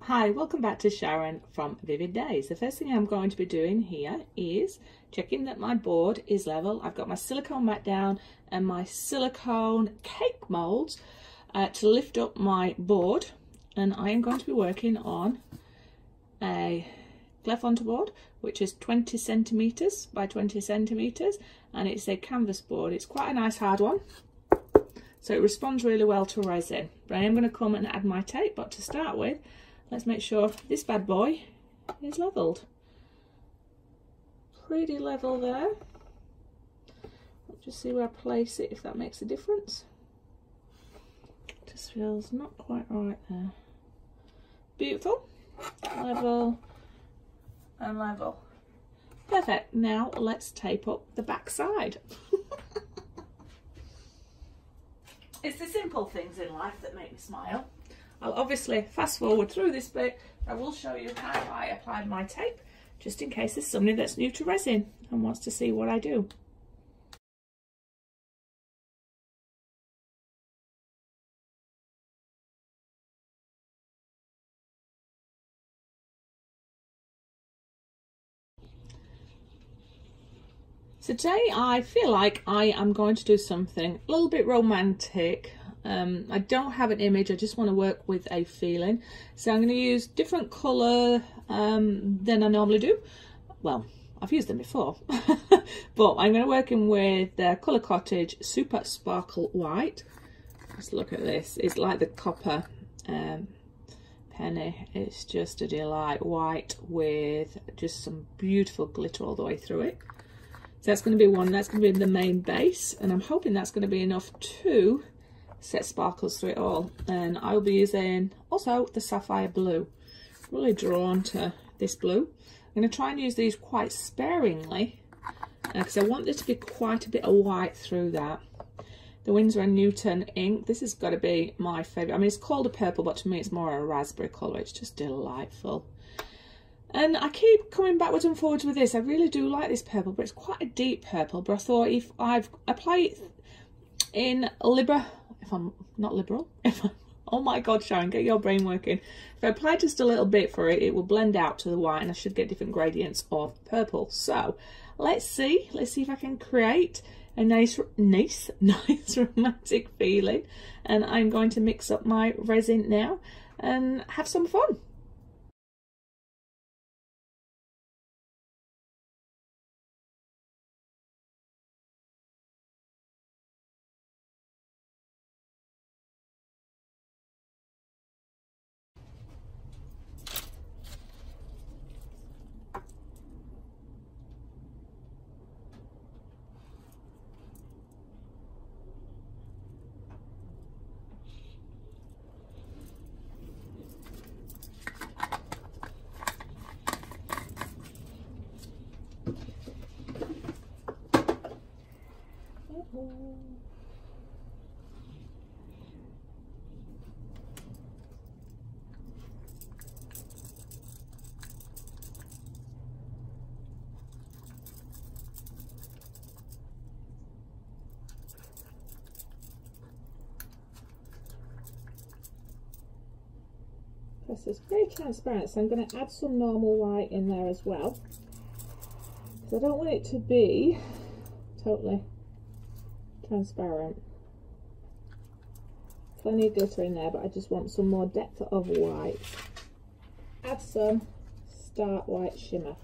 Hi, welcome back to Sharon from Vivid Days. The first thing I'm going to be doing here is checking that my board is level. I've got my silicone mat down and my silicone cake molds to lift up my board, and I am going to be working on a Clefonte board which is 20 centimeters by 20 centimeters, and it's a canvas board. It's quite a nice hard one, so it responds really well to resin. But I am going to come and add my tape, but to start with, let's make sure this bad boy is levelled. Pretty level there. Let's just see where I place it, if that makes a difference. Just feels not quite right there. Beautiful. Level and level. Perfect. Now let's tape up the back side. It's the simple things in life that make me smile. I'll obviously fast forward through this bit. I will show you how I applied my tape, just in case there's somebody that's new to resin and wants to see what I do. So today I feel like I am going to do something a little bit romantic. I don't have an image, I just want to work with a feeling. So I'm going to use different colour than I normally do. Well, I've used them before. But I'm going to work in with the Colour Cottage Super Sparkle White. Let's look at this. It's like the copper penny. It's just a delight. White with just some beautiful glitter all the way through it. So that's going to be one, that's going to be the main base, and I'm hoping that's going to be enough to set sparkles through it all. And I'll be using also the sapphire blue. Really drawn to this blue. I'm going to try and use these quite sparingly because I want there to be quite a bit of white through that. The Winsor & Newton ink, this has got to be my favourite. I mean, it's called a purple, but to me it's more a raspberry colour. It's just delightful. And I keep coming backwards and forwards with this. I really do like this purple, but it's quite a deep purple. But I thought if I apply it in if I'm not liberal, oh my God, Sharon, get your brain working. If I apply just a little bit for it, it will blend out to the white, and I should get different gradients of purple. So let's see if I can create a nice romantic feeling. And I'm going to mix up my resin now and have some fun. This is very transparent, so I'm going to add some normal white in there as well, because I don't want it to be totally transparent. Plenty of glitter in there, but I just want some more depth of white. Add some Start White Shimmer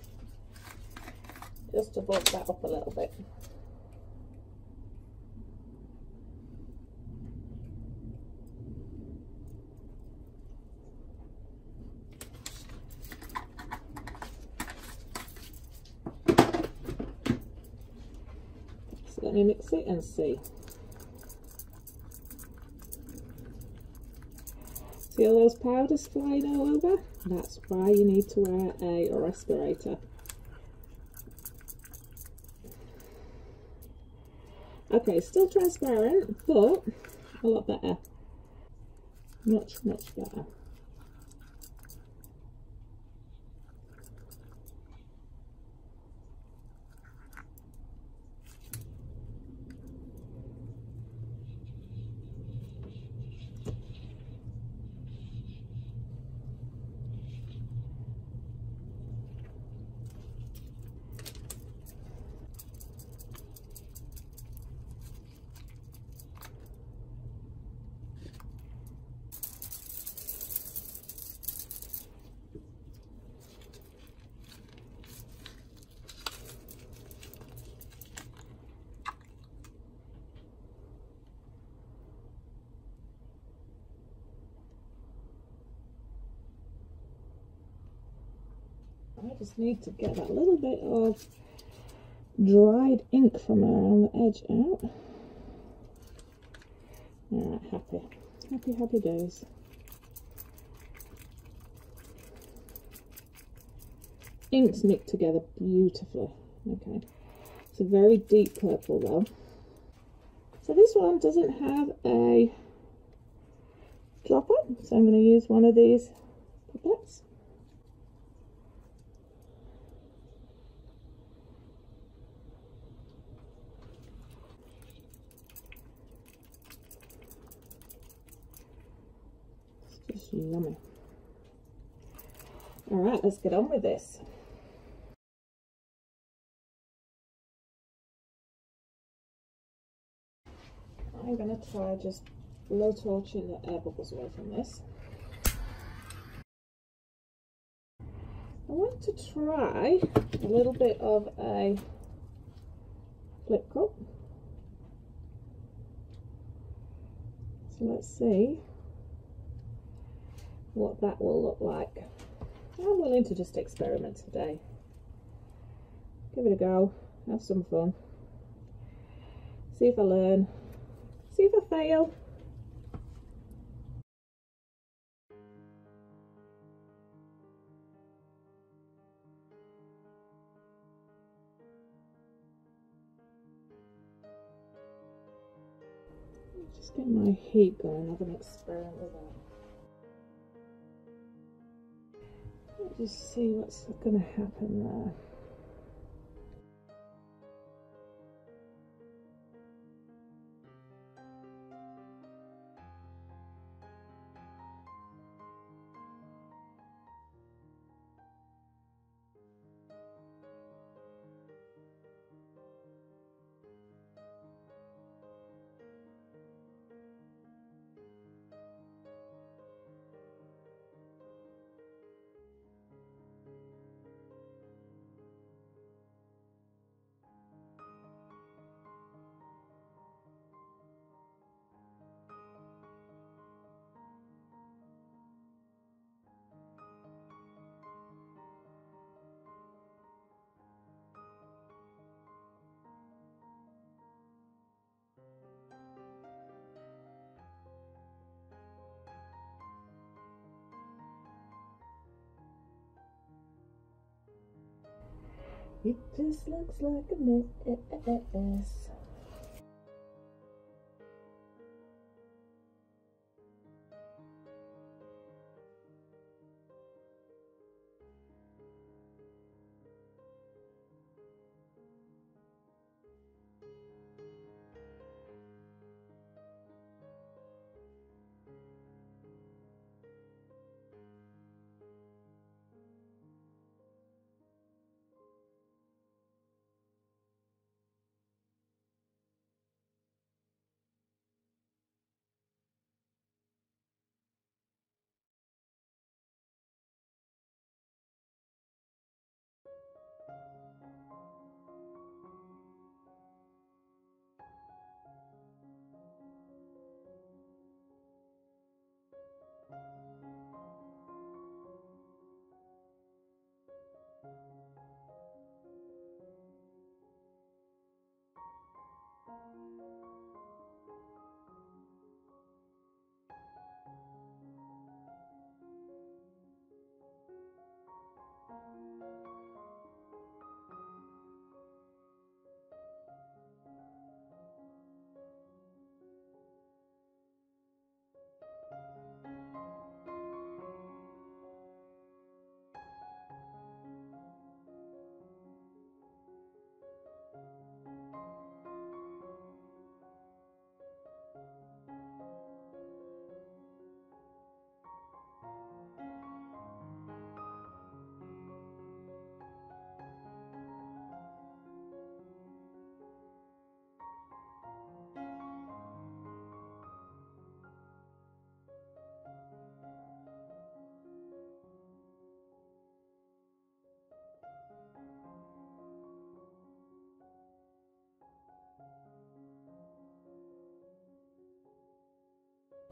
just to bulk that up a little bit. Let me mix it and see. See all those powders flying all over? That's why you need to wear a respirator. Okay, still transparent, but a lot better. Much better. I just need to get that little bit of dried ink from around the edge out. Alright, happy days. Inks mix together beautifully. Okay, it's a very deep purple though. So this one doesn't have a dropper, so I'm going to use one of these pipettes. It's just yummy. Alright, let's get on with this. I'm going to try just blow torching the air bubbles away from this. I want to try a little bit of a flip cup. So let's see what that will look like. I'm willing to just experiment today. Give it a go, have some fun, see if I learn, see if I fail. Just get my heat going, have an experiment with that. Let's just see what's going to happen there. It just looks like a mess.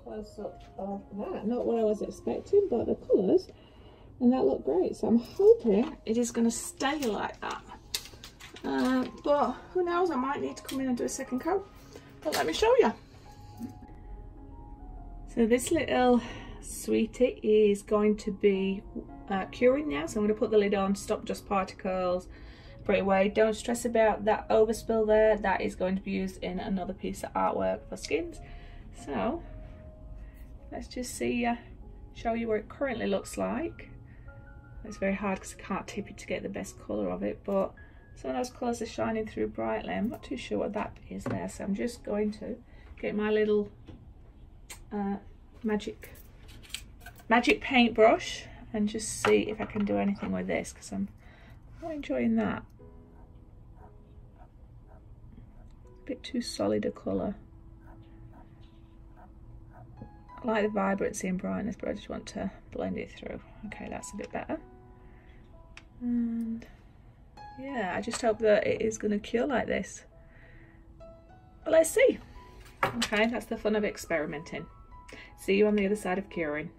Close up of that. Not what I was expecting, but the colours and that looked great. So I'm hoping it is going to stay like that. But who knows, I might need to come in and do a second coat. But let me show you. So this little sweetie is going to be curing now. So I'm going to put the lid on, stop dust particles, put it away. Don't stress about that overspill there. That is going to be used in another piece of artwork for skins. So let's just see, show you what it currently looks like. It's very hard because I can't tip it to get the best colour of it, but some of those colours are shining through brightly. I'm not too sure what that is there, so I'm just going to get my little magic paintbrush and just see if I can do anything with this, because I'm not enjoying that. A bit too solid a colour. I like the vibrancy and brightness, but I just want to blend it through. Okay, that's a bit better. And yeah, I just hope that it is going to cure like this. But let's see. Okay, that's the fun of experimenting. See you on the other side of curing.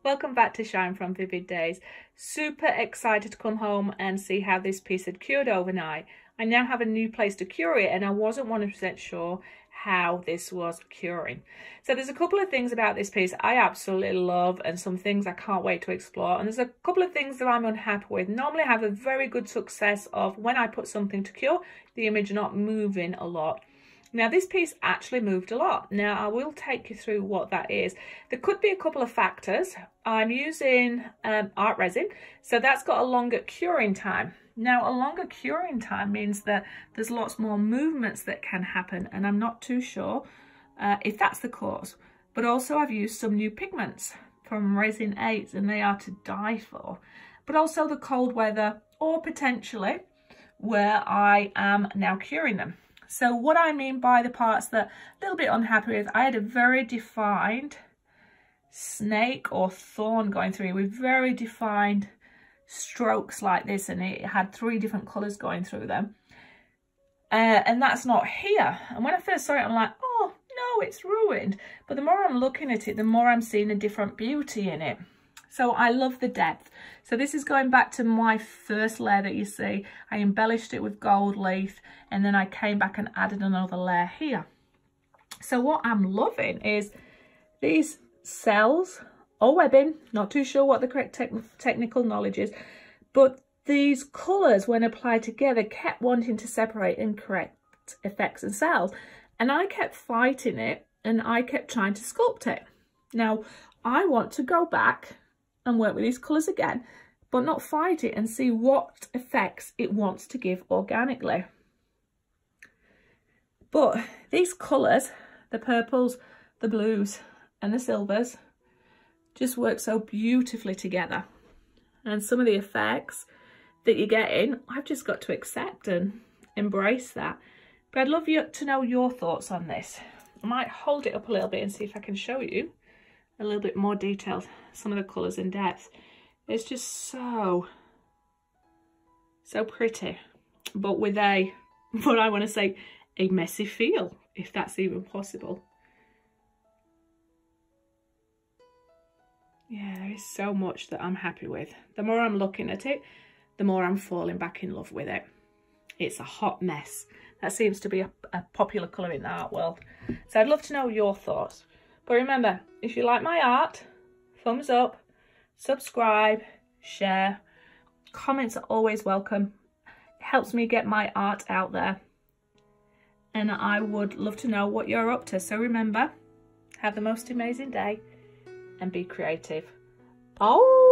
Welcome back to Shine from Vivid Days. Super excited to come home and see how this piece had cured overnight. I now have a new place to cure it and I wasn't 100% sure how this was curing. So there's a couple of things about this piece I absolutely love and some things I can't wait to explore. And there's a couple of things that I'm unhappy with. Normally I have a very good success of when I put something to cure, the image not moving a lot. Now this piece actually moved a lot. Now I will take you through what that is. There could be a couple of factors. I'm using art resin, so that's got a longer curing time. Now a longer curing time means that there's lots more movements that can happen, and I'm not too sure if that's the cause. But also I've used some new pigments from Resin 8 and they are to die for. But also the cold weather, or potentially where I am now curing them. So what I mean by the parts that I'm a little bit unhappy with, I had a very defined snake or thorn going through with very defined strokes like this, and it had 3 different colours going through them. And that's not here. And when I first saw it, I'm like, oh no, it's ruined. But the more I'm looking at it, the more I'm seeing a different beauty in it. So I love the depth. So this is going back to my first layer that you see. I embellished it with gold leaf and then I came back and added another layer here. So what I'm loving is these cells or webbing, not too sure what the correct technical knowledge is, but these colours when applied together kept wanting to separate and correct effects and cells. And I kept fighting it and I kept trying to sculpt it. Now I want to go back and work with these colours again, but not fight it and see what effects it wants to give organically. But these colours, the purples, the blues and the silvers, just work so beautifully together. And some of the effects that you're getting, I've just got to accept and embrace that. But I'd love you to know your thoughts on this. I might hold it up a little bit and see if I can show you a little bit more detailed, some of the colours in depth. It's just so pretty, but with a, what I want to say, a messy feel, if that's even possible. Yeah, there is so much that I'm happy with. The more I'm looking at it, the more I'm falling back in love with it. It's a hot mess. That seems to be a popular colour in the art world. So I'd love to know your thoughts. But remember, if you like my art, thumbs up, subscribe, share. Comments are always welcome. It helps me get my art out there. And I would love to know what you're up to. So remember, have the most amazing day and be creative. Oh!